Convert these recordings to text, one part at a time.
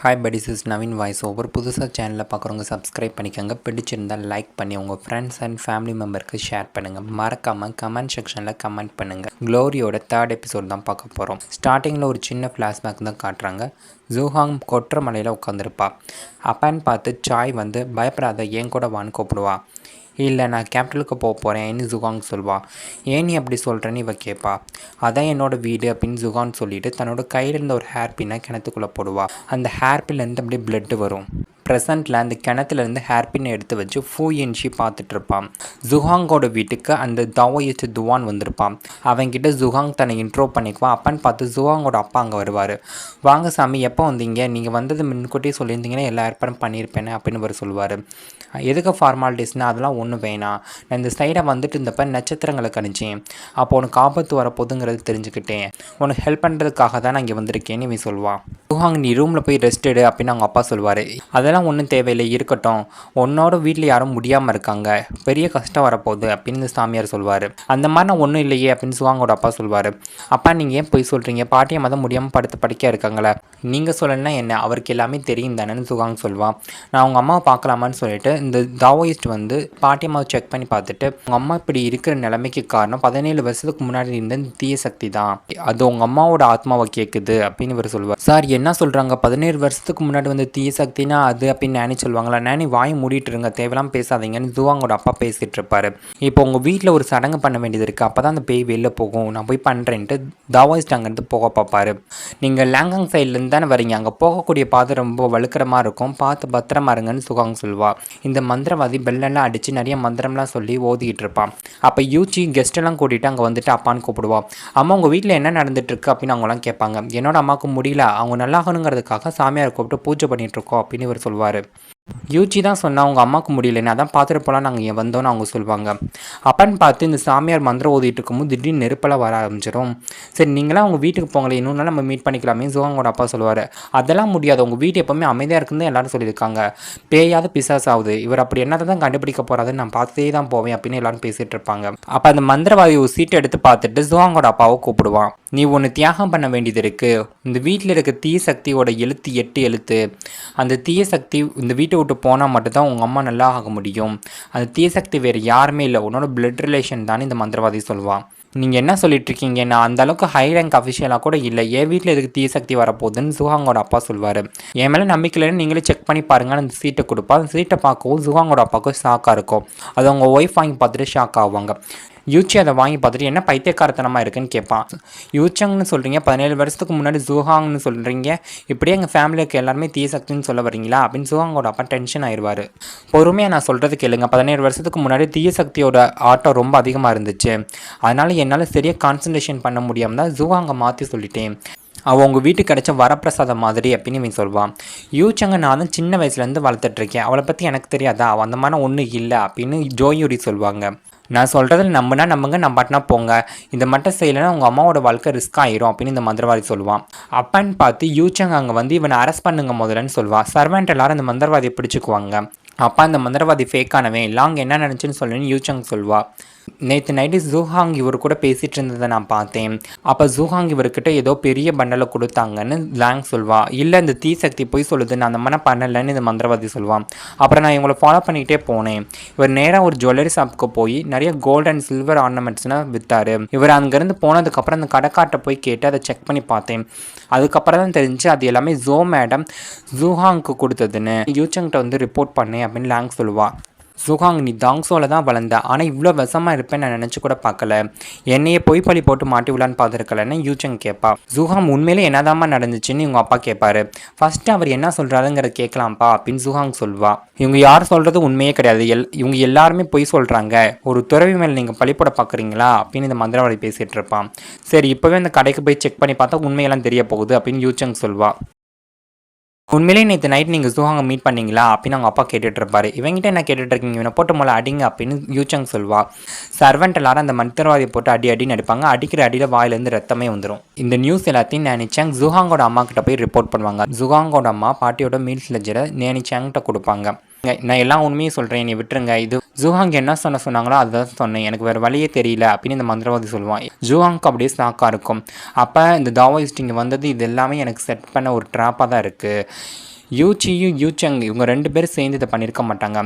Hi buddies is Naveen voice over. புதுசாக சேனலில் பார்க்குறவங்க சப்ஸ்கிரைப் பண்ணிக்கோங்க. பிடிச்சிருந்தால் லைக் பண்ணி உங்கள் ஃப்ரெண்ட்ஸ் அண்ட் ஃபேமிலி மெம்பருக்கு ஷேர் பண்ணுங்கள். மறக்காமல் கமெண்ட் செக்ஷனில் கமெண்ட் பண்ணுங்கள். க்ளோரியோட 3rd எபிசோட் தான் பார்க்க போகிறோம். ஸ்டார்டிங்கில் ஒரு சின்ன ஃப்ளாஷ்பேக் தான் காட்டுறாங்க. ஜூஹாங் கொற்ற மலையில் உட்காந்துருப்பா. அப்பான்னு பார்த்து சாய் வந்து பயப்படாத ஏன் கூட வான்னு கூப்பிடுவா. இல்லை நான் கேபிட்டலுக்கு போக போகிறேன்னு ஜுகாங் சொல்வா. ஏன் நீ அப்படி சொல்கிறேன்னு இவ கேட்பா. அதான் என்னோடய வீடு அப்படின்னு ஜுகான் சொல்லிவிட்டு தன்னோட கையில் இருந்த ஒரு ஹேர் பின்னை கிணத்துக்குள்ளே போடுவா. அந்த ஹேர் பின்லேருந்து அப்படியே பிளட்டு வரும். ப்ரெசண்ட்டில் அந்த கிணத்துலேருந்து ஹேர் பின்னை எடுத்து வச்சு ஃபூ இன்ஷி பார்த்துட்ருப்பான். ஜுஹாங்கோட வீட்டுக்கு அந்த தாவோயிஸ்ட் துவான் வந்திருப்பான். அவங்கிட்ட ஜுஹாங் தன்னை இன்ட்ரோ பண்ணிக்குவான். அப்பான்னு பார்த்து ஜுஹாங்கோட அப்பா அங்கே வருவார். வாங்க சாமி, எப்போ வந்தீங்க? நீங்கள் வந்தது முன்கூட்டியே சொல்லியிருந்தீங்கன்னா எல்லா ஏற்பாடும் பண்ணியிருப்பேனே அப்படின்னு அவர் சொல்லுவார். எதுக்கு ஃபார்மாலிட்டிஸ்னால் அதெல்லாம் ஒன்றும் வேணாம். நான் இந்த சைடை வந்துட்டு இருந்தப்போ நட்சத்திரங்களை கணிச்சேன். அப்போ உனக்கு ஆபத்து வரப்போகுதுங்கிறது தெரிஞ்சுக்கிட்டேன். உனக்கு ஹெல்ப் பண்ணுறதுக்காக தான் நான் இங்கே வந்திருக்கேன்னு இவன் சொல்லுவான். ஜுஹாங் நீ ரூமில் போய் ரெஸ்ட் எடு அப்படின்னு அவங்க அப்பா சொல்லுவார். அதெல்லாம் ஒன்றும் தேவையில்லை, இருக்கட்டும். உன்னோட வீட்டில் யாரும் முடியாமல் இருக்காங்க, பெரிய கஷ்டம் வரப்போகுது அப்படின்னு இந்த சாமியார் சொல்வார். அந்த மாதிரி நான் ஒன்றும் இல்லையே அப்படின்னு ஜுஹாங்கோட அப்பா சொல்வார். அப்பா நீங்கள் ஏன் போய் சொல்கிறீங்க? பாட்டியை மதம் முடியாமல் படிக்க இருக்காங்களே, நீங்கள் சொல்லணுன்னா என்ன, அவருக்கு எல்லாமே தெரியும் தானேன்னு ஜுஹாங் சொல்வான். நான் அவங்க அம்மாவை பார்க்கலாமான்னு சொல்லிட்டு இந்த தாவோயிஸ்ட் வந்து பாட்டியம்மாவை செக் பண்ணி பார்த்துட்டு உங்கள் அம்மா இப்படி இருக்கிற நிலைமைக்கு காரணம் 17 வருஷத்துக்கு முன்னாடி இருந்த தீய சக்தி தான், அது உங்கள் அம்மாவோட ஆத்மாவை கேட்குது அப்படின்னு இவர் சொல்லுவார். சார் என்ன சொல்கிறாங்க? 17 வருஷத்துக்கு முன்னாடி வந்து தீய சக்தினா அது அப்படின்னு நானி சொல்லுவாங்களா? நானி வாய் மூடிட்டு இருங்க, தேவையெல்லாம் பேசாதீங்கன்னு ஜுவாங்கோட அப்பா பேசிகிட்டு இருப்பார். இப்போ உங்கள் வீட்டில் ஒரு சடங்கு பண்ண வேண்டியது இருக்குது, அப்போ தான் அந்த பேய் வெளில போகும், நான் போய் பண்ணுறேன்ட்டு தாவோயிஸ்ட் அங்கேருந்து போக பார்ப்பார். நீங்கள் லேங்காங் சைட்லேருந்து தானே வரீங்க, அங்கே போகக்கூடிய பாதை ரொம்ப வழுக்கிறமா இருக்கும், பார்த்து பத்திரமா இருங்கன்னு ஜுகாங் சொல்வா. இந்த மந்திரவாதி பெல்லெல்லாம் அடித்து நிறைய மந்திரம்லாம் சொல்லி ஓதிக்கிட்டு இருப்பான். அப்போ யூச்சி கெஸ்ட்டெல்லாம் கூட்டிகிட்டு அங்கே வந்துட்டு அப்பான்னு கூப்பிடுவா. அம்மா உங்கள் வீட்டில் என்ன நடந்துட்டுருக்கு அப்படின்னு அவங்களாம் கேட்பாங்க. என்னோட அம்மாவுக்கு முடியல, அவங்க நல்லாகணுங்கிறதுக்காக சாமியார் கூப்பிட்டு பூஜை பண்ணிகிட்ருக்கோம் அப்படின்னு இவர் சொல்வார். யூச்சி தான் சொன்னால் அவங்க அம்மாவுக்கு முடியலன்னு, அதான் பார்த்துட்டு போகலாம் நாங்கள் இங்கே வந்தோன்னு அவங்க சொல்லுவாங்க. அப்பான்னு பார்த்து இந்த சாமியார் மந்திரம் ஓதிட்டு இருக்கும்போது திடீர்னு நெருப்பெல்லாம் வர ஆரம்பிச்சிடும். சரி நீங்களாம் அவங்க வீட்டுக்கு போங்களே, இன்னொரு நாள் நம்ம மீட் பண்ணிக்கலாமே ஜுவாங்கோட அப்பா சொல்லுவார். அதெல்லாம் முடியாது, உங்கள் வீட்டு எப்போவுமே அமைதியாக இருக்குன்னு எல்லாரும் சொல்லியிருக்காங்க, பேயாவது பிசாஸ் ஆகுது, இவர் அப்படி என்னதை தான் கண்டுபிடிக்க போகிறாருன்னு நான் பார்த்தே தான் போவேன் அப்படின்னு எல்லாரும் பேசிகிட்டு இருப்பாங்க. அப்போ அந்த மந்திரவாதி ஒரு சீட்டை எடுத்து பார்த்துட்டு ஜுவாங்கோட அப்பாவை கூப்பிடுவான். நீ ஒன்று தியாகம் பண்ண வேண்டியது இருக்குது, இந்த வீட்டில் இருக்க தீய சக்தியோட எழுத்து 8 எழுத்து, அந்த தீய சக்தி இந்த வீட்டை விட்டு போனால் மட்டும்தான் உங்கள் அம்மா நல்லா ஆக முடியும், அந்த தீய சக்தி வேறு யாருமே இல்லை, உன்னோட பிளட் ரிலேஷன் தானே இந்த மந்திரவாதி சொல்லுவான். நீங்கள் என்ன சொல்லிட்டு இருக்கீங்க? நான் அந்த அளவுக்கு ஹை ரேங்க் அஃபிஷியலாக கூட இல்லை, என் வீட்டில் எதுக்கு தீய சக்தி வரப்போகுதுன்னு ஜுஹாங்கோட அப்பா சொல்வார். என் மேலே நம்பிக்கையிலன்னு நீங்களே செக் பண்ணி பாருங்கள், அந்த சீட்டை கொடுப்பா. அந்த சீட்டை பார்க்கவும் ஜுஹாங்கோட அப்பாவுக்கும் ஷாக்காக இருக்கும். அது அவங்க ஒய்ஃப் வாங்கி பார்த்துட்டு ஷாக் ஆவாங்க. யூச்சி அதை வாங்கி பார்த்துட்டு என்ன பைத்தியக்காரத்தனமாக இருக்குன்னு கேட்பான். யூச்சங்னு சொல்கிறீங்க, 17 வருஷத்துக்கு முன்னாடி ஜூஹாங்னு சொல்கிறீங்க, இப்படியே எங்கள் ஃபேமிலிக்கு எல்லாருமே தீய சக்தின்னு சொல்ல வரீங்களா அப்படின்னு ஜூஹாங்கோட அப்பா டென்ஷன் ஆயிடுவார். பொறுமையாக நான் சொல்கிறது கேளுங்க, 17 வருஷத்துக்கு முன்னாடி தீய சக்தியோட ஆட்டம் ரொம்ப அதிகமாக இருந்துச்சு, அதனால் என்னால் சரியாக கான்சன்ட்ரேஷன் பண்ண முடியாமல் தான் ஜூஹாங்கை மாற்றி சொல்லிட்டேன், அவள் உங்கள் வீட்டுக்கு கிடைச்ச வரப்பிரசாதம் மாதிரி அப்படின்னு இவன் சொல்வான். யூச்சங்க நான் தான் சின்ன வயசுலேருந்து வளர்த்துட்ருக்கேன், அவளை பற்றி எனக்கு தெரியாதா, அவள் அந்த மாதிரி ஒன்றும் இல்லை அப்படின்னு ஜோயூரி சொல்லுவாங்க. நான் சொல்கிறதில் நம்பினா நம்புங்க, நம்பாட்டினா போங்க, இந்த மட்டும் செய்யலைன்னா உங்கள் அம்மாவோட வாழ்க்கை ரிஸ்க் ஆயிரும் அப்படின்னு இந்த மந்திரவாதி சொல்லுவான். அப்பான்னு பார்த்து யூச்சங் அங்கே வந்து இவனை அரெஸ்ட் பண்ணுங்க முதலன்னு சொல்லுவாள். சர்வெண்ட் எல்லாரும் இந்த மந்திரவாதியை பிடிச்சிக்குவாங்க. அப்பா இந்த மந்திரவாதி ஃபேக்கானவன், லாங் என்ன நினச்சின்னு சொல்லுன்னு யூச்சங் சொல்வா. நேற்று நைட்டு ஜூஹாங் இவர் கூட பேசிகிட்டு இருந்ததை நான் பார்த்தேன், அப்போ ஜூஹாங் இவர்கிட்ட ஏதோ பெரிய பண்டலை கொடுத்தாங்கன்னு லாங் சொல்வா. இல்லை இந்த தீ சக்தி போய் சொல்லுது, நான் அந்த மாதிரி பண்ணலைன்னு இந்த மந்திரவாதி சொல்வான். அப்புறம் நான் இவங்களை ஃபாலோ பண்ணிக்கிட்டே போனேன். இவர் நேராக ஒரு ஜுவல்லரி ஷாப்புக்கு போய் நிறைய கோல்டு அண்ட் சில்வர் ஆர்னமெண்ட்ஸ்னால் விற்றார். இவர் அங்கேருந்து போனதுக்கப்புறம் அந்த கடைக்கார்ட்ட போய் கேட்டு அதை செக் பண்ணி பார்த்தேன். அதுக்கப்புறம் தான் தெரிஞ்சு அது எல்லாமே ஜோ மேடம் ஜூஹாங்க்கு கொடுத்ததுன்னு யூச்சங்கிட்ட வந்து ரிப்போர்ட் பண்ணேன் அப்படின்னு லாங் சொல்லுவாள். ஜூஹாங் நீ தாங்ஸோவில் தான் வளர்ந்த, ஆனால் இவ்வளோ விஷமாக இருப்பேன்னு நான் நினச்சி கூட பார்க்கல, என்னையே பொய் பழி போட்டு மாட்டி விடலான்னு பார்த்துருக்கலன்னு யூச்சங் கேட்பா. ஜூஹாங் உண்மையிலே என்னதாம்மா நடந்துச்சுன்னு இவங்க அப்பா கேட்பாரு. ஃபஸ்ட்டு அவர் என்ன சொல்கிறாருங்கிறத கேட்கலாம்ப்பா அப்படின்னு ஜூஹாங் சொல்வா. இவங்க யார் சொல்கிறது உண்மையே கிடையாது, இவங்க எல்லாருமே பொய் சொல்கிறாங்க, ஒரு துறவி மேலே நீங்கள் பழிப்போட பார்க்குறீங்களா அப்படின்னு இந்த மந்திரவாதி பேசிகிட்டு இருப்பான். சரி இப்போவே அந்த கடைக்கு போய் செக் பண்ணி பார்த்தா உண்மையெல்லாம் தெரிய போகுது அப்படின்னு யூச்சங் சொல்வா. உண்மையிலே நேற்று நைட் நீங்கள் ஜூஹாங்கை மீட் பண்ணிங்களா அப்படின்னு அவங்க அப்பா கேட்டுட்ருப்பாரு. இவங்கிட்ட என்ன கேட்டுட்ருக்கீங்க, இவனை போட்டு மேலே அடிங்க அப்படின்னு யூச்சங் சொல்வா. சர்வெண்ட் எல்லாரும் அந்த மந்திரவாதியை போட்டு அடின்னு அடிப்பாங்க. அடிக்கிற அடியில் வாயிலேருந்து ரத்தமே வந்துடும். இந்த நியூஸ் எல்லாத்தையும் நேனிச்சாங் ஜூஹாங்கோட அம்மா கிட்ட போய் ரிப்போர்ட் பண்ணுவாங்க. ஜூஹாங்கோட அம்மா பாட்டியோட மீல்ஸ் லெஜரை நேனிச்சாங்கிட்ட கொடுப்பாங்க. நான் எல்லாம் உண்மையும் சொல்கிறேன், நீ விட்டுருங்க, இது ஜூஹாங் என்ன சொன்னாங்களோ அதுதான் சொன்னேன், எனக்கு வேறு வழியே தெரியல அப்படின்னு இந்த மந்திரவாதி சொல்லுவான். ஜூஹாங்க்கு அப்படியே ஸ்நாக்காக இருக்கும். அப்போ இந்த தாவோயிஸ்ட் இங்கே வந்தது இது எல்லாமே எனக்கு செட் பண்ண ஒரு ட்ராப்பாக தான் இருக்குது, யூச்சங் இவங்க 2 பேரும் சேர்ந்து இதை பண்ணியிருக்க மாட்டாங்க.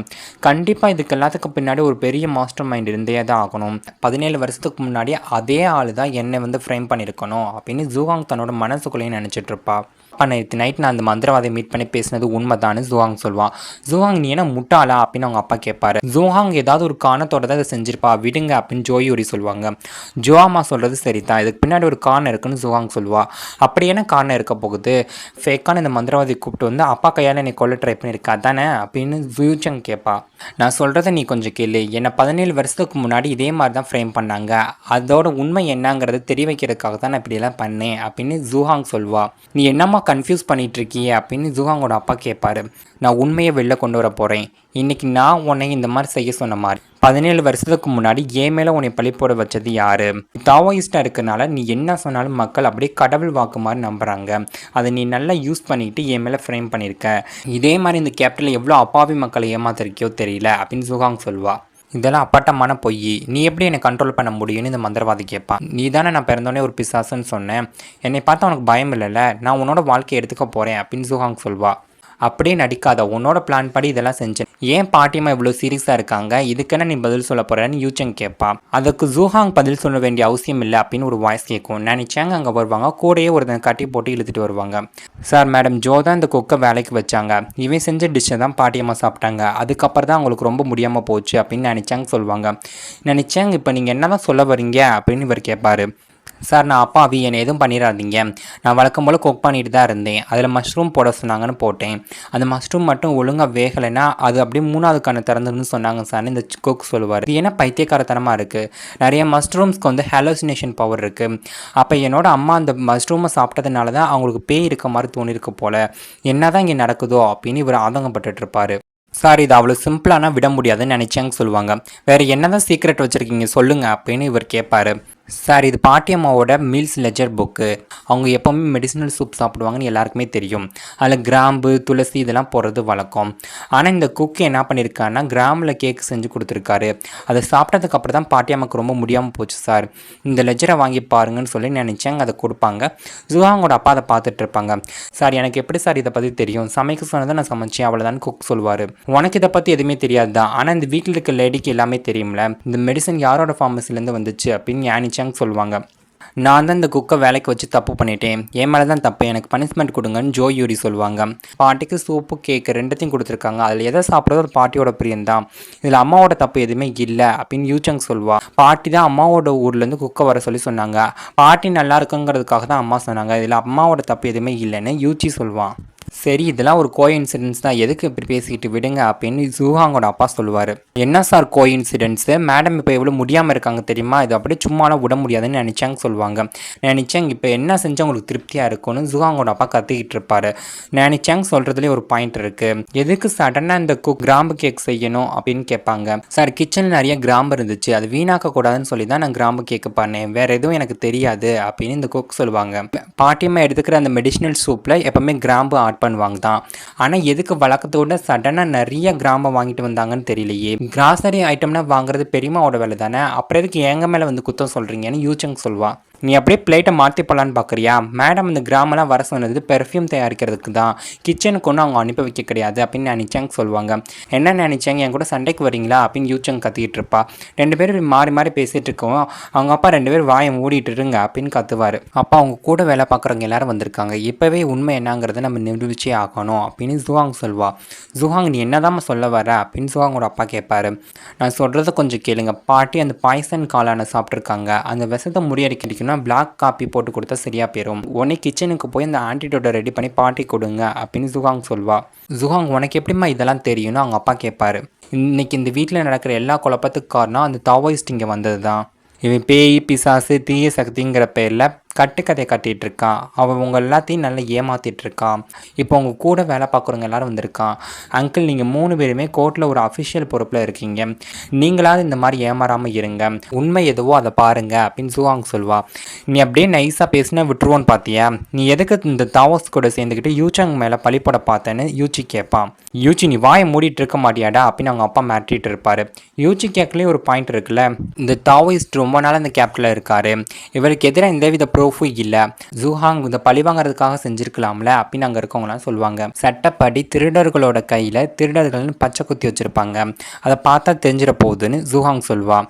கண்டிப்பாக இதுக்கு எல்லாத்துக்கும் பின்னாடி ஒரு பெரிய மாஸ்டர் மைண்ட் இருந்தே தான் ஆகணும். 17 வருஷத்துக்கு முன்னாடி அதே ஆள் தான் என்னை வந்து ஃப்ரேம் பண்ணியிருக்கணும் அப்படின்னு ஜூஹாங் தன்னோட மனசுக்குள்ளேயே நினச்சிட்டு இருப்பா. நேற்று நைட் நான் அந்த மந்திரவாதியை மீட் பண்ணி பேசினது உண்மைதான்னு ஜூஹாங் சொல்லுவான். ஜூஹாங் நீ என்ன முட்டாளா அப்படின்னு அவங்க அப்பா கேட்பாரு. ஜூஹாங் ஏதாவது ஒரு காரணத்தோட தான் இதை செஞ்சிருப்பா விடுங்க அப்படின்னு ஜோயூரி சொல்லுவாங்க. ஜோஆமா சொல்கிறது சரி தான், இதுக்கு பின்னாடி ஒரு காரணம் இருக்குன்னு ஜூஹாங் சொல்லுவா. அப்படி என்ன காரணம் இருக்க போகுது? ஃபேக்கான இந்த மந்திரவாதி கூப்பிட்டு வந்து அப்பா கையால் என்னை கொல்ல ட்ரை பண்ணியிருக்கா தானே அப்படின்னு யூச்சங் கேட்பா. நான் சொல்கிறத நீ கொஞ்சம் கேளு. என்னை 17 வருஷத்துக்கு முன்னாடி இதே மாதிரி தான் ஃப்ரேம் பண்ணாங்க. அதோட உண்மை என்னங்கிறது தெரிய வைக்கிறதுக்காக தான் நான் இப்படியெல்லாம் பண்ணேன் அப்படின்னு ஜூஹாங் சொல்வா. நீ என்னம்மா கன்ஃபியூஸ் பண்ணிகிட்டு இருக்கியே அப்படின்னு ஜூஹாங்கோட அப்பா கேட்பாரு. நான் உண்மையை வெளில கொண்டு வர போகிறேன். இன்றைக்கி நான் உன்னை இந்த மாதிரி செய்ய சொன்ன மாதிரி 17 வருஷத்துக்கு முன்னாடி என் மேலே உன்னை பழி போட வச்சது யார்? தாவோயிஸ்டாக இருக்கனால நீ என்ன சொன்னாலும் மக்கள் அப்படியே கடவுள் வாக்கு மாதிரி நம்புகிறாங்க. அதை நீ நல்லா யூஸ் பண்ணிட்டு என் மேலே ஃப்ரேம் பண்ணியிருக்க. இதே மாதிரி இந்த கேப்டனில் எவ்வளோ அப்பாவி மக்களை ஏமாத்திருக்கியோ தெரியல அப்படின்னு ஜூஹாங் சொல்வா. இதெல்லாம் அப்பட்டமான பொய். நீ எப்படி என்னை கண்ட்ரோல் பண்ண முடியும்னு இந்த மந்திரவாதி கேட்பான். நீ தானே நான் பிறந்தோடனே ஒரு பிசாசுன்னு சொன்னேன். என்னை பார்த்தா உனக்கு பயம் இல்லைல்ல, நான் உன்னோட வாழ்க்கையை எடுத்துக்க போகிறேன் அப்படின்னு ஜூஹாங் சொல்வா. அப்படியே நடிக்காத, உன்னோட பிளான் படி இதெல்லாம் செஞ்சேன். ஏன் பாட்டியம்மா இவ்வளோ சீரியஸாக இருக்காங்க, இதுக்கென்ன நீ பதில் சொல்ல போகிறேன்னு யூச்சங் கேட்பா. அதுக்கு ஜூஹாங் பதில் சொல்ல வேண்டிய அவசியம் இல்லை அப்படின்னு ஒரு வாய்ஸ் கேட்கும். நினைச்சாங்க அங்கே வருவாங்க, கூடையே ஒருத்தன் கட்டி போட்டு இழுத்துட்டு வருவாங்க. சார் மேடம் ஜோ தான் இந்த குக்கை வேலைக்கு வச்சாங்க. இவன் செஞ்ச டிஷ்ஷை தான் பாட்டியம்மா சாப்பிட்டாங்க. அதுக்கப்புறம் தான் அவங்களுக்கு ரொம்ப முடியாமல் போச்சு அப்படின்னு நினைச்சாங்க சொல்லுவாங்க. நினைச்சாங்க இப்போ நீங்கள் என்ன தான் சொல்ல வரீங்க அப்படின்னு இவர் கேட்பாரு. சார் நான் அப்பாவி, என்னை எதுவும் பண்ணிடாதீங்க. நான் வழக்கம் போல் குக் பண்ணிட்டு தான் இருந்தேன். அதில் மஷ்ரூம் போட சொன்னாங்கன்னு போட்டேன். அந்த மஷ்ரூம் மட்டும் ஒழுங்காக வேகலைன்னா அது அப்படியே 3வது கண்ணு திறந்துன்னு சொன்னாங்க சார் இந்த குக் சொல்லுவார். இது என்ன பைத்தியக்காரத்தனமாக இருக்குது? நிறைய மஷ்ரூம்ஸ்க்கு வந்து ஹாலோசினேஷன் பவர் இருக்குது. அப்போ என்னோட அம்மா அந்த மஷ்ரூமை சாப்பிட்டதுனால தான் அவங்களுக்கு பேய் இருக்க மாதிரி தோணிருக்கு போல். என்ன தான் இங்கே நடக்குதோ அப்படின்னு இவர் ஆதங்கப்பட்டு இருப்பார். சார் இது அவ்வளோ சிம்பிளானா விட முடியாதுன்னு நினச்சாங்க சொல்லுவாங்க. வேறு என்ன தான் சீக்ரெட் வச்சுருக்கீங்க சொல்லுங்கள் அப்படின்னு இவர் கேட்பார். சார் இது பாட்டியம்மாவோட மீல்ஸ் லெஜர் புக்கு. அவங்க எப்போவுமே மெடிசினல் சூப் சாப்பிடுவாங்கன்னு எல்லாருக்குமே தெரியும். அதில் கிராம்பு துளசி இதெல்லாம் போடுறது வழக்கம். ஆனால் இந்த குக்கு என்ன பண்ணியிருக்காருன்னா கிராமில் கேக் செஞ்சு கொடுத்துருக்காரு. அதை சாப்பிட்டதுக்கப்புறம் தான் பாட்டியம்மாவுக்கு ரொம்ப முடியாமல் போச்சு சார். இந்த லெஜரை வாங்கி பாருங்கன்னு சொல்லி நினச்சாங்க. அதை கொடுப்பாங்க. ஜுஹாங்கோட அப்பா அதை பார்த்துட்டு இருப்பாங்க. சார் எனக்கு எப்படி சார் இதை பற்றி தெரியும்? சமைக்க சொன்னதை நான் சமைச்சேன் அவ்வளோதான் குக் சொல்லுவார். உனக்கு இதை பற்றி எதுவுமே தெரியாது தான், ஆனால் இந்த வீட்டில் இருக்க லேடிக்கு எல்லாமே தெரியும்ல. இந்த மெடிசன் யாரோட ஃபார்மசிலேருந்து வந்துச்சு அப்படின்னு ஞானிச்சாங்க சொல்லுவாங்க. நான் தான் இந்த குக்கை வேலைக்கு வச்சு தப்பு பண்ணிட்டேன், என் மேலே தான் தப்பு, எனக்கு பனிஷ்மெண்ட் கொடுங்கன்னு ஜோயூரி சொல்லுவாங்க. பாட்டிக்கு சூப்பு கேக்கு 2த்தையும் கொடுத்துருக்காங்க. அதில் எதை சாப்பிட்றது ஒரு பாட்டியோட பிரியந்தான். இதில் அம்மாவோட தப்பு எதுவுமே இல்லை அப்படின்னு யூச்சங் சொல்வா. பாட்டி தான் அம்மாவோட ஊர்லேருந்து குக்கை வர சொல்லி சொன்னாங்க. பாட்டி நல்லா இருக்குங்கிறதுக்காக தான் அம்மா சொன்னாங்க. இதில் அம்மாவோட தப்பு எதுவுமே இல்லைன்னு யூச்சி சொல்வான். சரி இதெல்லாம் ஒரு கோஇன்சிடென்ஸ் தான், எதுக்கு இப்படி பேசிக்கிட்டு விடுங்க அப்படின்னு ஜூஹாங்கோட அப்பா சொல்லுவார். என்ன சார் கோஇன்சிடென்ஸு? மேடம் இப்போ எவ்வளோ முடியாமல் இருக்காங்க தெரியுமா, இது அப்படியே சும்மாலாம் விட முடியாதுன்னு நினச்சாங்க சொல்லுவாங்க. நினச்சாங்க இப்போ என்ன செஞ்சால் உங்களுக்கு திருப்தியாக இருக்கும்னு ஜூஹாங்கோட அப்பா கற்றுக்கிட்டு இருப்பார். நினச்சாங்க சொல்கிறதுலேயே ஒரு பாயிண்ட் இருக்குது. எதுக்கு சடனாக இந்த கிராம்பு கேக் செய்யணும் அப்படின்னு கேட்பாங்க. சார் கிச்சனில் நிறைய கிராம்பு இருந்துச்சு, அது வீணாக்கக்கூடாதுன்னு சொல்லி தான் நான் கிராம்பு கேக்கு பண்ணேன், வேறு எதுவும் எனக்கு தெரியாது அப்படின்னு இந்த குக் சொல்லுவாங்க. பாட்டியம்மா எடுத்துக்கிற அந்த மெடிசினல் சூப்பில் எப்போவுமே கிராம்பு ஆட் பண்ணுவாங்க தான். ஆனால் எதுக்கு வழக்கத்தோட சடனாக நிறைய கிராம்பை வாங்கிட்டு வந்தாங்கன்னு தெரியலையே. கிராசரி ஐட்டம்னா வாங்குறது பெரியம்மாவோட வேலை தானே, அப்புறம் எதுக்கு எங்க மேலே வந்து குத்தம் சொல்கிறீங்கன்னு யூச்சங் சொல்வா. நீ அப்படியே பிளேட்டை மாற்றி போடலான்னு பார்க்குறியா? மேடம் இந்த கிராமெல்லாம் வர சொன்னது பெர்ஃப்யூம் தயாரிக்கிறதுக்கு தான், கிச்சனுக்கு ஒன்றும் அவங்க அனுப்பி வைக்க கிடையாது அப்படின்னு நினச்சாங்க சொல்லுவாங்க. என்ன நினச்சாங்க, என் கூட சண்டைக்கு வரீங்களா அப்படின்னு யூச்சங் கத்திக்கிட்டு இருப்பா. 2 பேரும் மாறி மாறி பேசிகிட்டு இருக்கோம். அவங்க அப்பா 2 பேரும் வாயை மூடிட்டு இருங்க அப்படின்னு கத்துவார். அப்பா அவங்க கூட வேலை பார்க்குறவங்க எல்லாரும் வந்திருக்காங்க, இப்போவே உண்மை என்னங்கிறத நம்ம நிரூபிச்சே ஆகணும் அப்படின்னு ஜுஹாங் சொல்வா. ஜுஹாங் நீ என்னதான் சொல்ல வர அப்படின்னு ஜுஹாங்கோட அப்பா கேட்பாரு. நான் சொல்கிறத கொஞ்சம் கேளுங்க. பாட்டி அந்த பாய்சன் காளானை சாப்பிட்ருக்காங்க. அந்த விஷத்தை முறியடிக்கணும் பிளாக் காப்பி போட்டு கொடுத்தா சரியா போயிடும். உடனே கிச்சனுக்கு போய் அந்த ஆன்டிடோட்டை ரெடி பண்ணி பாட்டி கொடுங்க அப்படின்னு ஜுஹாங் சொல்வா. ஜுஹாங் உனக்கு எப்படிமா இதெல்லாம் தெரியும்னு அவங்க அப்பா கேட்பாரு. இன்னைக்கு இந்த வீட்டில் நடக்கிற எல்லா குழப்பத்துக்கு காரணம் அந்த தாவோயிஸ்ட் இங்கே வந்தது தான். இவன் பேய் பிசாசு தீய சக்திங்கிற பேரில் கட்டுக்கதையை கட்டிகிட்டு இருக்கான். அவன் உங்கள் எல்லாத்தையும் நல்லா ஏமாற்றிட்டு இருக்கான். இப்போ உங்கள் கூட வேலை பார்க்குறவங்க எல்லோரும் வந்திருக்கான். அங்கிள் நீங்கள் 3 பேருமே கோர்ட்டில் ஒரு அஃபிஷியல் பொறுப்பில் இருக்கீங்க, நீங்களாவது இந்த மாதிரி ஏமாறாமல் இருங்க, உண்மை எதுவோ அதை பாருங்க அப்படின்னு ஜுஹாங் சொல்வா. நீ அப்படியே நைஸாக பேசினா விட்டுருவோன்னு பார்த்தியா? நீ எதுக்கு இந்த தாவோஸ் கூட சேர்ந்துக்கிட்டு யூச்சங் மேலே பழிப்பட பார்த்தேன்னு யூச்சி கேட்பான். யூச்சி நீ வாயை மூடிட்டு இருக்க மாட்டியாடா அப்படின்னு அவங்க அப்பா மாட்டிகிட்டு இருப்பார். யூச்சி கேட்கலேயே ஒரு பாயிண்ட் இருக்குல்ல, இந்த தாவோயிஸ்ட் ரொம்ப நாள் இந்த கேப்டனில் இருக்கார், இவருக்கு எதிராக எந்தவித ப்ரூஃபும் இல்லை. ஜூஹாங் இந்த பழி வாங்குறதுக்காக செஞ்சுருக்கலாம்ல அப்படின்னு அங்கே இருக்கவங்களாம் சொல்லுவாங்க. சட்டப்படி திருடர்களோட கையில் திருடர்கள்னு பச்சை குத்தி வச்சுருப்பாங்க, அதை பார்த்தா தெரிஞ்சிட போகுதுன்னு ஜூஹாங் சொல்வா.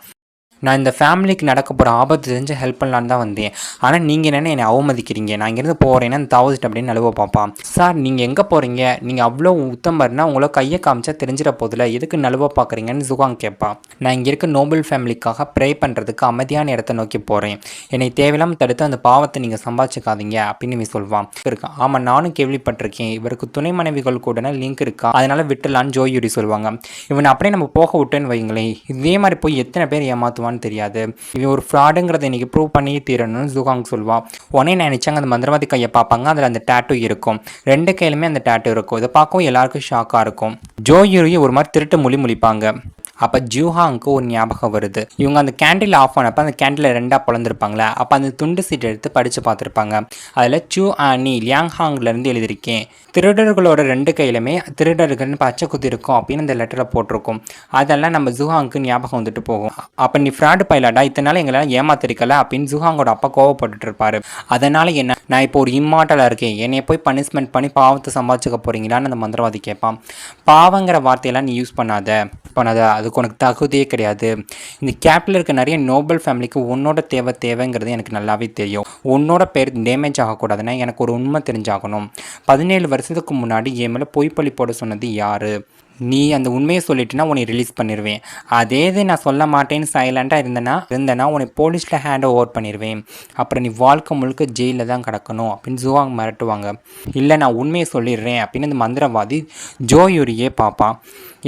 நான் இந்த ஃபேமிலிக்கு நடக்க போகிற ஆபத்து தெரிஞ்சு ஹெல்ப் பண்ணலான்னு தான் வந்தேன். ஆனால் நீங்கள் என்னென்ன அவமதிக்கிறீங்க, நான் இங்கேருந்து போகிறேன்னா அந்த தாவசிட்டு அப்படின்னு நழுவ பார்ப்பான். சார் நீங்கள் எங்கே போகிறீங்க, நீங்கள் அவ்வளோ உத்தமர்னா உங்களோ கையை காமிச்சா தெரிஞ்சிட போதில்ல, எதுக்கு நழுவ பார்க்குறீங்கன்னு ஜூஹாங் கேட்பான். நான் இங்கே இருக்க நோபல் ஃபேமிலிக்காக ப்ரே பண்ணுறதுக்கு அமைதியான இடத்த நோக்கி போகிறேன், என்னை தேவையில்லாமல் தடுத்து அந்த பாவத்தை நீங்கள் சம்பாதிச்சுக்காதீங்க அப்படின்னு இவன் சொல்வான். இருக்கான். ஆமாம் நானும் கேள்விப்பட்டிருக்கேன், இவருக்கு துணை மனைவிகள் கூட லிங்க் இருக்கா, அதனால் விட்டுலான்னு ஜோயூரி சொல்லுவாங்க. இவனை அப்படியே நம்ம போக விட்டேன்னு வைங்களேன், இதே மாதிரி போய் எத்தனை பேர் ஏமாற்றுவான் தெரியாது, இவன் ஒரு ஃப்ராடுங்கிறத இன்னைக்கு ப்ரூவ் பண்ணியே தீரணும்னு ஜூஹாங் சொல்வான். உடனே நினைச்சாங்க அந்த மந்திரவாதி கையை பார்ப்பாங்க, அதில் அந்த டேட்டூ இருக்கும், 2 கையிலுமே அந்த டேட்டூ இருக்கும். இதை பார்க்கவும் எல்லாருக்கும் ஷாக்காக இருக்கும். ஜோயூரி ஒரு மாதிரி திருட்டு முழிப்பாங்க. அப்போ ஜூஹாங்க்கு ஒரு ஞாபகம் வருது. இவங்க அந்த கேண்டில் ஆஃப் பண்ணப்போ அந்த கேண்டில் 2ஆக பிளந்துருப்பாங்களே, அப்போ அந்த துண்டு சீட் எடுத்து படித்து பார்த்துருப்பாங்க. அதில் சூ ஆனி லியாங்ஹாங்லேருந்து எழுதியிருக்கேன், திருடர்களோட 2 கையிலுமே திருடர்கள்னு பச்சை குத்தி இருக்கும் அப்படின்னு அந்த லெட்டரில் போட்டிருக்கும். அதெல்லாம் நம்ம ஜூஹாங்க்கு ஞாபகம் வந்துட்டு போகும். அப்போ நீ ஃப்ராடு பைலாடா, இத்தனால எங்களால் ஏமாத்திருக்கல அப்படின்னு ஜூஹாங்கோட அப்பா கோவப்பட்டு இருப்பாரு. அதனால் என்ன, நான் இப்போ ஒரு இம்மார்ட்டலாக இருக்கேன், என்னை போய் பனிஷ்மெண்ட் பண்ணி பாவத்தை சம்பாதிச்சுக்க போகிறீங்களான்னு அந்த மந்திரவாதி கேட்பான். பாவங்கிற வார்த்தையெல்லாம் நீ யூஸ் பண்ணாத, அதுக்கு உனக்கு தகுதியே கிடையாது. இந்த கேப்பில் இருக்க நிறைய நோபல் ஃபேமிலிக்கு உன்னோட தேவைங்கிறது எனக்கு நல்லாவே தெரியும். உன்னோட பேர் டேமேஜ் ஆகக்கூடாதுன்னா எனக்கு ஒரு உண்மை தெரிஞ்சாகணும். 17 வருஷத்துக்கு முன்னாடி என் மேலே பொய்ப்பழி போட சொன்னது யார், நீ அந்த உண்மையை சொல்லிட்டுனா உன்னை ரிலீஸ் பண்ணிடுவேன். அதே இது நான் சொல்ல மாட்டேன்னு சைலண்டாக இருந்தேன்னா உன்னை போலீஸில் ஹேண்ட் ஓவர் பண்ணிடுவேன். அப்புறம் நீ வாழ்க்கை முழுக்க ஜெயிலில் தான் கிடக்கணும் அப்படின்னு ஜூஹாங் மிரட்டுவாங்க. இல்லை நான் உண்மையை சொல்லிடுறேன் அப்படின்னு அந்த மந்திரவாதி ஜோயூரியே பார்ப்பான்.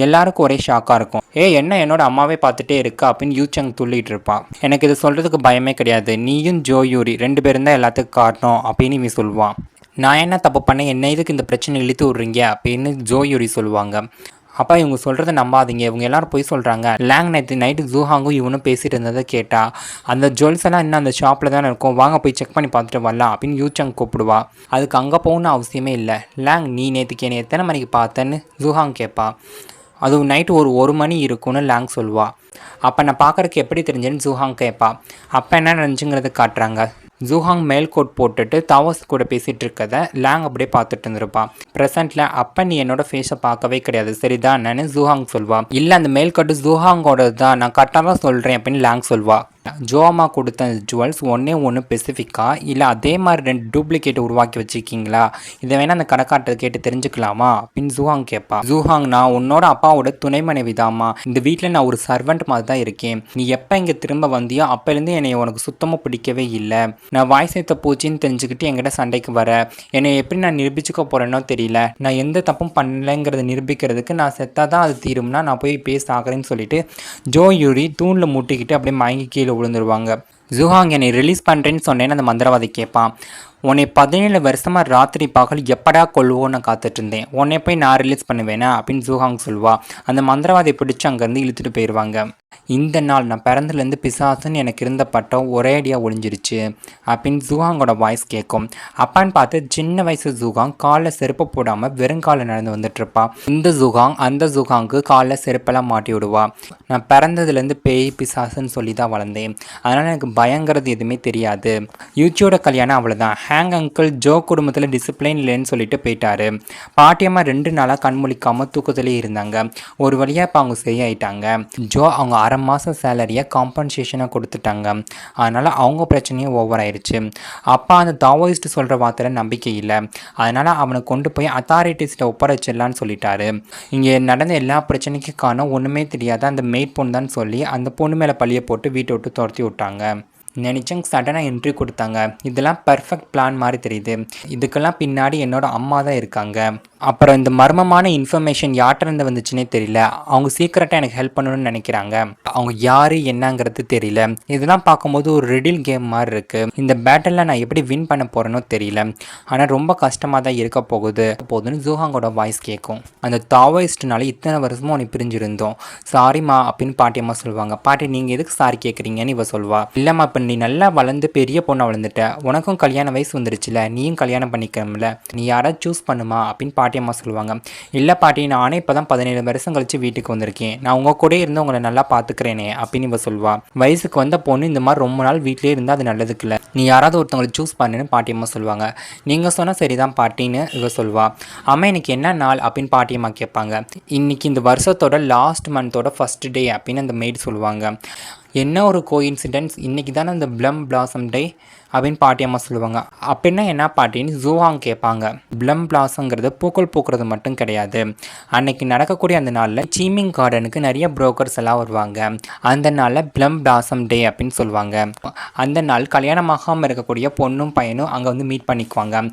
எல்லாருக்கும் ஒரே ஷாக்காக இருக்கும். என்ன என்னோட அம்மாவே பார்த்துட்டே இருக்கா அப்படின்னு யூச்சங் துள்ளிட்டு இருப்பான். எனக்கு இது சொல்கிறதுக்கு பயமே கிடையாது, நீயும் ஜோயூரி 2 பேரும் தான் எல்லாத்துக்கும் காட்டணும் அப்படின்னு இவன் சொல்லுவான். நான் என்ன தப்பு பண்ணேன், என்ன இதுக்கு இந்த பிரச்சனை இழுத்து விட்றீங்க அப்படின்னு ஜோயூரி சொல்லுவாங்க. அப்பா இவங்க சொல்கிறத நம்பாதீங்க, இவங்க எல்லோரும் போய் சொல்கிறாங்க. லேங் நைட்டு ஜூஹாங்கும் இவனும் பேசிகிட்டு இருந்ததை கேட்டா, அந்த ஜுவல்ஸ் எல்லாம் இன்னும் அந்த ஷாப்பில் தானே இருக்கும், வாங்க போய் செக் பண்ணி பார்த்துட்டு வரலாம் அப்படின்னு யூச்சங் கூப்பிடுவா. அதுக்கு அங்கே போகணுன்னு அவசியமே இல்லை. லேங் நீ நேற்றுக்கு என்னை எத்தனை மணிக்கு பார்த்தேன்னு ஜூஹாங் கேட்பா. அதுவும் நைட்டு ஒரு 1 மணி இருக்குன்னு லேங் சொல்வா. அப்போ நான் பார்க்குறக்கு எப்படி தெரிஞ்சேன்னு ஜூஹாங் கேட்பா. அப்போ என்ன நினச்சிங்கிறது காட்டுறாங்க. ஜூஹாங் மேல் கோட் போட்டுட்டு தாவஸ் கூட பேசிகிட்டு இருக்கதை லேங் அப்படியே பார்த்துட்டு இருந்திருப்பான். ப்ரெசென்ட்டில் அப்போ நீ என்னோட ஃபேஸை பார்க்கவே கிடையாது சரிதான் நான் ஜூஹாங் சொல்வா. இல்லை அந்த மேல் கோட்டு ஜூஹாங்கோட தான், நான் கரெக்டாக தான் சொல்கிறேன் அப்படின்னு லேங் சொல்வா. ஜோமா கொடுத்த ஜுவல்ஸ் ஒன்று ஸ்பெசிஃபிக்காக இல்லை அதே மாதிரி 2 டூப்ளிகேட் உருவாக்கி வச்சுருக்கீங்களா, இதை வேணால் அந்த கடைக்காட்டை கேட்டு தெரிஞ்சுக்கலாமா அப்படின்னு ஜூஹாங் கேட்பா. ஜூஹாங் நான் உன்னோட அப்பாவோட துணை மனைவி தாம்மா, இந்த வீட்டில் நான் ஒரு சர்வெண்ட் மாதிரி தான் இருக்கேன், நீ எப்போ இங்கே திரும்ப வந்தியோ அப்போலேருந்து என்னை உனக்கு சுத்தமாக பிடிக்கவே இல்லை, நான் வாய் சேர்த்த பூச்சின்னு தெரிஞ்சுக்கிட்டு என்கிட்ட சண்டைக்கு வர, என்னை எப்படி நான் நிரூபிச்சுக்க போகிறேன்னோ தெரியல, நான் எந்த தப்பும் பண்ணலைங்கிறத நிரூபிக்கிறதுக்கு நான் செத்தாதான் அது தீரும்னா நான் போய் பேச ஆகிறேன்னு சொல்லிட்டு ஜோயூரி தூணில் முட்டிக்கிட்டு அப்படியே மயங்கி கீழே விழுந்துருவாங்க. ஜூஹாங் என்னை ரிலீஸ் பண்ணுறேன்னு சொன்னேன்னு அந்த மந்திரவாதி கேட்பான். உன்னை 17 வருஷமாக ராத்திரி பகல் எப்படா கொள்வோன்னு காத்துட்டு இருந்தேன், உன்னை போய் நான் ரிலீஸ் பண்ணுவேனா அப்படின்னு ஜூஹாங் சொல்வா. அந்த மந்திரவாதியை பிடிச்சி அங்கேருந்து இழுத்துட்டு போயிடுவாங்க. இந்த நாள் நான் பிறந்துலேருந்து பிசாசுன்னு எனக்கு இருந்த பட்டம் ஒரே அடியாக ஒழிஞ்சிருச்சு அப்படின்னு ஜூஹாங்கோட வாய்ஸ் கேட்கும். அப்பான்னு பார்த்து சின்ன வயசு ஜூஹாங் காலில் செருப்பு போடாமல் வெறுங்காலில் நடந்து வந்துட்டுருப்பா. இந்த ஜூஹாங் அந்த ஜூஹாங்க்கு காலில் செருப்பெல்லாம் மாட்டி விடுவா. நான் பிறந்ததுலேருந்து பேய் பிசாசுன்னு சொல்லி தான் வளர்ந்தேன், அதனால் எனக்கு பயங்கிறது எதுவுமே தெரியாது. யூச்சியோட கல்யாணம் அவ்வளோதான். ஹேங் அங்கிள் ஜோ குடும்பத்தில் டிசிப்ளின் இல்லைன்னு சொல்லிட்டு போயிட்டாரு. பாட்டியம்மா 2 நாளாக கண்முழிக்காமல் தூக்கத்திலே இருந்தாங்க. ஒரு வழியாக இப்போ அவங்க சரியாயிட்டாங்க. ஜோ அவங்க 1/2 மாதம் சேலரியை காம்பன்சேஷனாக கொடுத்துட்டாங்க. அதனால் அவங்க பிரச்சனையும் ஓவர் ஆயிடுச்சு. அப்பா அந்த தாவோயிஸ்ட் சொல்கிற வார்த்தையில் நம்பிக்கை இல்லை, அதனால் அவனை கொண்டு போய் அத்தாரிட்டிஸ்ட்டை ஒப்படைச்சிடலான்னு சொல்லிட்டாரு. இங்கே நடந்த எல்லா பிரச்சனைக்கும் காரணம் ஒன்றுமே தெரியாத அந்த மெய்ட் பொண்ணு தான் சொல்லி அந்த பொண்ணு மேலே பழியை போட்டு வீட்டை விட்டு துரத்தி விட்டாங்க. நினச்சங்க சடனாக என்ட்ரி கொடுத்தாங்க. இதெல்லாம் பர்ஃபெக்ட் பிளான் மாதிரி தெரியுது. இதுக்கெல்லாம் பின்னாடி என்னோட அம்மா தான் இருக்காங்க. அப்புறம் இந்த மர்மமான இன்ஃபர்மேஷன் யார்கிட்ட வந்துச்சுன்னே தெரியல. அவங்க சீக்கிரட்டாக எனக்கு ஹெல்ப் பண்ணணும்னு நினைக்கிறாங்க. அவங்க யார் என்னங்கிறது தெரியல. இதெல்லாம் பார்க்கும்போது ஒரு ரெடில் கேம் மாதிரி இருக்குது. இந்த பேட்டலில் நான் எப்படி வின் பண்ண போகிறேனோ தெரியல, ஆனால் ரொம்ப கஷ்டமாக தான் இருக்க போகுதுன்னு ஜூஹாங்கோட வாய்ஸ் கேட்கும். அந்த தாவோயிஸ்ட்னால இத்தனை வருஷமும் உனக்கு பிரிஞ்சிருந்தோம், சாரிம்மா அப்படின்னு பாட்டியம்மா சொல்லுவாங்க. பாட்டி நீங்கள் எதுக்கு சாரி கேட்குறீங்கன்னு இவ சொல்வா. இல்லைம்மா இப்போ நீ நல்லா வளர்ந்து பெரிய பொண்ணை வளர்ந்துட்ட, உனக்கும் கல்யாண வயசு வந்துருச்சுல, நீயும் கல்யாணம் பண்ணிக்கணும்ல, நீ யாராவது சூஸ் பண்ணுமா அப்படின்னு பாட்டியம்மா சொல்லுவாங்க. இல்லை பாட்டி, நானே இப்போ தான் 17 வருஷம் கழிச்சு வீட்டுக்கு வந்திருக்கேன், நான் உங்கள் கூட இருந்து உங்களை நல்லா பார்த்துக்கிறேனே அப்படின்னு இவ சொல்வா. வயசுக்கு வந்த பொண்ணு இந்த மாதிரி ரொம்ப நாள் வீட்டிலே இருந்தால் அது நல்லதுக்கு இல்லை, நீ யாராவது ஒருத்தவங்களை சூஸ் பண்ணுன்னு பாட்டியம்மா சொல்லுவாங்க. நீங்கள் சொன்னால் சரிதான் பாட்டின்னு இவ சொல்வா. அம்மா இன்னைக்கு என்ன நாள் அப்படின்னு பாட்டியம்மா கேட்பாங்க. இன்னைக்கு இந்த வருஷத்தோட லாஸ்ட் மந்தோட ஃபர்ஸ்ட் டே அப்படின்னு அந்த மெய்டு சொல்லுவாங்க. என்ன ஒரு கோஇன்சிடென்ஸ், இன்றைக்கி தானே அந்த ப்ளம் பிளாசம் டே அப்படின்னு பாட்டியம்மா சொல்லுவாங்க. அப்படின்னா என்ன பாட்டின்னு ஜூஹாங் கேட்பாங்க. ப்ளம் பிளாசங்கிறது பூக்கள் பூக்கிறது மட்டும் கிடையாது, அன்னைக்கு நடக்கக்கூடிய அந்த நாளில் சீமிங் கார்டனுக்கு நிறைய புரோக்கர்ஸ் எல்லாம் வருவாங்க. அந்த நாளில் ப்ளம் பிளாசம் டே அப்படின்னு சொல்லுவாங்க. அந்த நாள் கல்யாணமாகாமல் இருக்கக்கூடிய பொண்ணும் பையனும் அங்கே வந்து மீட் பண்ணிக்குவாங்க.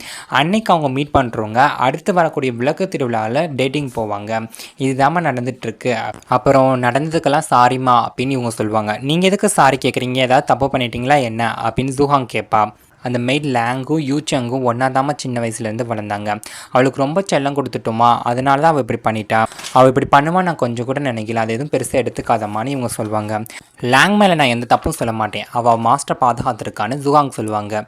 அன்னைக்கு அவங்க மீட் பண்ணுறவங்க அடுத்து வரக்கூடிய விளக்கு திருவிழாவில் டேட்டிங் போவாங்க. இதுதாம்மா நடந்துகிட்ருக்கு. அப்புறம் நடந்ததுக்கெல்லாம் சாரிம்மா அப்படின்னு இவங்க சொல்லுவாங்க. நீங்கள் எதுக்கு சாரி கேட்குறீங்க, ஏதாவது தப்பு பண்ணிட்டீங்களா என்ன அப்படின்னு ஜூஹாங் கேட்பா. அந்த மெய்ட் லேங்கும் யூச்சங்கும் ஒன்றாதாம்மா சின்ன வயசுலேருந்து வளர்ந்தாங்க. அவளுக்கு ரொம்ப செல்லம் கொடுத்துட்டோமா, அதனால தான் அவள் இப்படி பண்ணிட்டா. அவள் இப்படி பண்ணுவா நான் கொஞ்சம் கூட நினைக்கல, அது எதுவும் பெருசாக எடுத்துக்காதம்மான்னு இவங்க சொல்லுவாங்க. லேங் மேலே நான் எந்த தப்பும் சொல்ல மாட்டேன், அவள் மாஸ்டர் பாதுகாத்துருக்கான்னு ஜூஹாங் சொல்லுவாங்க.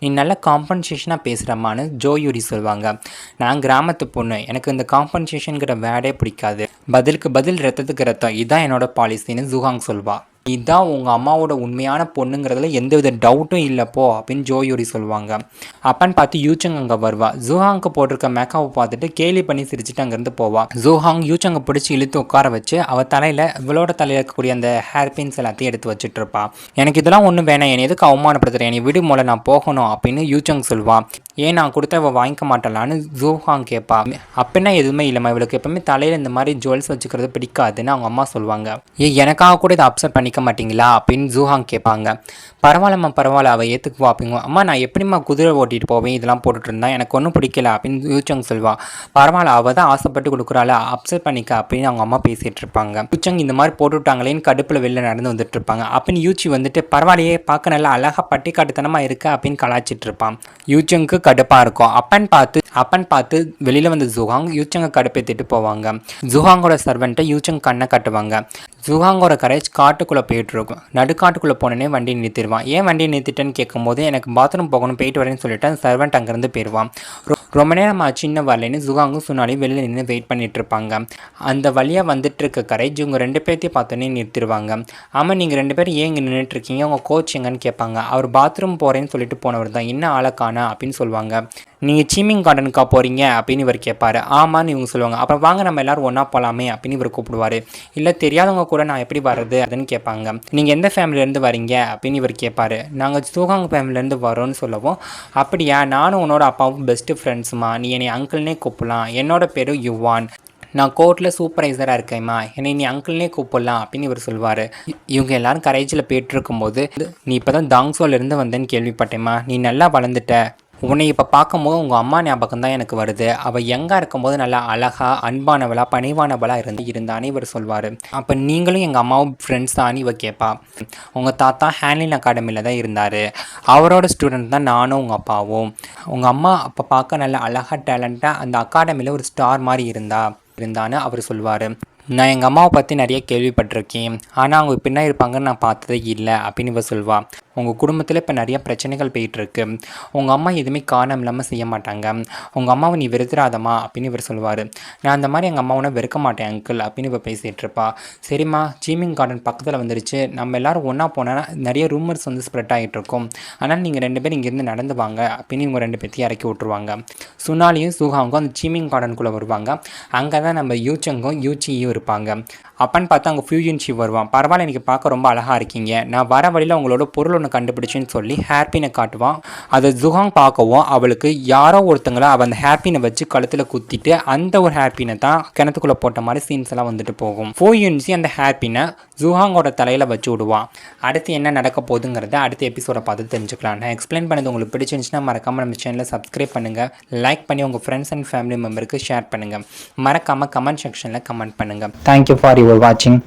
நீ நல்ல காம்பன்சேஷனாக பேசுகிறம்மான்னு ஜோயூரி சொல்லுவாங்க. நான் கிராமத்து பொண்ணு, எனக்கு இந்த காம்பன்சேஷனுங்கிற வேர்டே பிடிக்காது, பதிலுக்கு பதில் ரத்தத்துக்கு ரத்தம், இதுதான் என்னோட பாலிசின்னு ஜூஹாங் சொல்வா. இதுதான் உங்கள் அம்மாவோட உண்மையான பொண்ணுங்கிறதுல எந்தவித டவுட்டும் இல்லைப்போ அப்படின்னு ஜோயூரி சொல்லுவாங்க. அப்பன்னு பார்த்து யூச்சங் அங்கே வருவா. ஜூஹாங்க்கு போட்டிருக்க மேக்காவை பார்த்துட்டு கேலி பண்ணி சிரிச்சுட்டு அங்கேருந்து போவா. ஜூஹாங் யூச்சங்கை பிடிச்சி இழுத்து உட்கார வச்சு அவள் தலையில் இவளோட தலையில் இருக்கக்கூடிய அந்த ஹேர் பின்ஸ் எல்லாத்தையும் எடுத்து வச்சுட்டு இருப்பா. எனக்கு இதெல்லாம் ஒன்றும் வேணாம், என்னை எதுக்கு அவமானப்படுத்துகிறேன், என்னை விடு மூலம் நான் போகணும் அப்படின்னு யூச்சங் சொல்வா. ஏன் நான் கொடுத்த அவள் வாங்கிக்க மாட்டலான்னு ஜூஹாங் கேட்பா. அப்படின்னா எதுவுமே இல்லைம்மா, இவளுக்கு எப்பவுமே தலையில் இந்த மாதிரி ஜுவல்ஸ் வச்சுக்கிறது பிடிக்காதுன்னு அவங்க அம்மா சொல்லுவாங்க. எனக்காக கூட இதை அப்செட் பண்ணிக்க மாட்டீங்களா அப்படின்னு ஜூஹாங் கேட்பாங்க. பரவாயில்லம்மா பரவாயில்ல, அவள் ஏற்றுக்குவா அப்படிங்க. அம்மா நான் எப்படிம்மா குதிரை ஓட்டிகிட்டு போவேன், இதெல்லாம் போட்டுட்டு இருந்தா எனக்கு ஒன்றும் பிடிக்கல அப்படின்னு யூச்சங் சொல்வா. பரவாயில்ல, அவள் தான் ஆசைப்பட்டு கொடுக்குறாள், அப்செட் பண்ணிக்க அப்படின்னு அவங்க அம்மா பேசிகிட்டு இருப்பாங்க. யூச்சங் இந்த மாதிரி போட்டுவிட்டாங்களேன்னு கடுப்பில் வெளில நடந்து வந்துட்டு இருப்பாங்க. அப்படின்னு யூச்சி வந்துட்டு பரவாயில்லையே பார்க்க நல்லா அழகாக பட்டி காட்டுத்தனமாக இருக்கு அப்படின்னு கலாச்சிட்டு இருப்பான். யூச்சங்க்கு கடுப்பாக இருக்கும். அப்பன்னு பார்த்து வெளியில் வந்து ஜூஹாங் யூச்சங்கை கடுப்பேற்றிட்டு போவாங்க. ஜூஹாங்கோட சர்வெண்ட்டை யூச்சங் கண்ணை கட்டுவாங்க. ஜூஹாங்கோட கரேஜ் காட்டுக்குள்ளே போயிட்டு இருக்கும். நடுக்காட்டுக்குள்ளே போனோடனே வண்டியை நிறுத்திடுவான். ஏன் வண்டியை நிறுத்திட்டேன்னு கேட்கும்போது எனக்கு பாத்ரூம் போகணும் போயிட்டு வரேன்னு சொல்லிட்டு அந்த சர்வெண்ட் அங்கேருந்து போயிடுவான். ரொம்ப நேரம் சின்ன வரலைன்னு ஜூஹாங்கும் சுனாலியும் வெளியில் நின்று வெயிட் பண்ணிட்டு இருப்பாங்க. அந்த வழியாக வந்துட்டு இருக்க கரேஜ் இவங்க 2 பேர்த்தையும் பார்த்தோன்னே நிறுத்திடுவாங்க. ஆமாம், நீங்கள் 2 பேரும் ஏன் இங்கே நின்றுட்டு இருக்கீங்க, உங்கள் கோச் எங்கன்னு கேட்பாங்க. அவர் பாத்ரூம் போகிறேன்னு சொல்லிட்டு போனவர் தான், என்ன ஆளக்கானா அப்படின்னு சொல்லுவாங்க. நீங்கள் சீமிங் கார்டனுக்கா போகிறீங்க அப்படின்னு இவர் கேட்பாரு. ஆமான்னு இவங்க சொல்லுவாங்க. அப்புறம் வாங்க நம்ம எல்லோரும் ஒன்றா போகலாமே அப்படின்னு இவர் கூப்பிடுவார். இல்லை தெரியாதவங்க கூட நான் எப்படி வர்றது அதுன்னு கேட்பாங்க. நீங்கள் எந்த ஃபேமிலியிலேருந்து வரீங்க அப்படின்னு இவர் கேட்பாரு. நாங்கள் ஜூஹாங் ஃபேமிலியிலேருந்து வரோன்னு சொல்லவும், அப்படியா, நானும் உன்னோட அப்பாவும் பெஸ்ட்டு ஃப்ரெண்ட்ஸுமா, நீ என்னை அங்கிள்னே கூப்பிடலாம், என்னோட பேர் யுவான், நான் கோர்ட்டில் சூப்பர்வைசராக இருக்கேம்மா, என்னை நீ அங்கிள்னே கூப்பிடலாம் அப்படின்னு இவர் சொல்வார். இவங்க எல்லாரும் கரேஜில் போயிட்டு இருக்கும்போது, நீ இப்போ தான் தாங்ஸோலேருந்து வந்தேன்னு கேள்விப்பட்டேம்மா, நீ நல்லா வளர்ந்துட்ட, உன்னை இப்போ பார்க்கும்போது உங்கள் அம்மா ஞாபகம் தான் எனக்கு வருது, அவள் எங்கே இருக்கும்போது நல்லா அழகாக அன்பானவளாக பணிவானவளாக இருந்தான்னு இவர் சொல்வார். அப்போ நீங்களும் எங்கள் அம்மாவும் ஃப்ரெண்ட்ஸ் தான் இவ கேட்பா. உங்கள் தாத்தா ஹேண்ட்லின் அகாடமியில் தான் இருந்தார், அவரோட ஸ்டூடெண்ட் தான் நானும் உங்கள் அப்பாவும். உங்கள் அம்மா அப்போ பார்க்க நல்லா அழகாக டேலண்ட்டாக அந்த அகாடமியில் ஒரு ஸ்டார் மாதிரி இருந்தான்னு அவர் சொல்வார். நான் எங்கள் அம்மாவை பற்றி நிறைய கேள்விப்பட்டிருக்கேன், ஆனால் அவங்க இப்போ என்ன இருப்பாங்கன்னு நான் பார்த்ததே இல்லை அப்படின்னு இவ சொல்வாள். உங்கள் குடும்பத்தில் இப்போ நிறைய பிரச்சனைகள் போயிட்டுருக்கு, உங்கள் அம்மா எதுவுமே காரணம் இல்லாமல் செய்ய மாட்டாங்க, உங்கள் அம்மாவை நீ வெறுத்துறாதம்மா அப்படின்னு இவர் சொல்வார். நான் அந்த மாதிரி எங்கள் அம்மாவை வெறுக்க மாட்டேன் அங்கிள் அப்படின்னு இவ பேசிகிட்டு இருப்பா. சரிம்மா, சீமிங் கார்டன் பக்கத்தில் வந்துருச்சு, நம்ம எல்லோரும் ஒன்றா போனால் நிறைய ரூமர்ஸ் வந்து ஸ்ப்ரெட் ஆகிட்டு இருக்கும், ஆனால் நீங்கள் 2 பேரும் இங்கேருந்து நடந்து வாங்க அப்படின்னு இவங்க 2 பேர்த்தையும் இறக்கி விட்ருவாங்க. சுனாலியும் ஜூஹாங்கும் அந்த சீமிங் கார்டனுக்குள்ளே வருவாங்க. அங்கே தான் நம்ம யூச்சங்கும் யூச்சியும் இருப்பாங்க. அப்பன்னு பார்த்தா அங்கே ஃபியூஜன்ஷி வருவான். பரவாயில்ல, எனக்கு பார்க்க ரொம்ப அழகாக இருக்கீங்க, நான் வர வழியில் உங்களோட பொருள் ஒன்று கண்டுபிடிச்சின்னு சொல்லி ஹேர்பினை காட்டுவான். அதை ஜூஹாங் பார்க்கவும் அவளுக்கு யாரோ ஒருத்தங்களை அவள் அந்த ஹேர்பினை வச்சு கழுத்தில் குத்திட்டு அந்த ஒரு ஹேர்பினை தான் கிணத்துக்குள்ளே போட்ட மாதிரி சீன்ஸ் எல்லாம் வந்துட்டு போகும். ஃபியூஜன்ஷி அந்த ஹேர்பினை ஜூஹாங்கோட தலையில் வச்சு விடுவான். அடுத்து என்ன நடக்க போகுதுங்கிறத அடுத்த எபிசோட பார்த்து தெரிஞ்சுக்கலாம். நான் எக்ஸ்பிளைன் பண்ணது உங்களுக்கு பிடிச்சிருந்துச்சுன்னா மறக்காமல் நம்ம சேனலை சப்ஸ்கிரைப் பண்ணுங்கள், லைக் பண்ணி உங்கள் ஃப்ரெண்ட்ஸ் அண்ட் ஃபேமிலி மெம்பருக்கு ஷேர் பண்ணுங்கள், மறக்காமல் கமெண்ட் செக்ஷனில் கமெண்ட் பண்ணுங்கள். தேங்க்யூ ஃபார் யுவர் வாட்சிங்.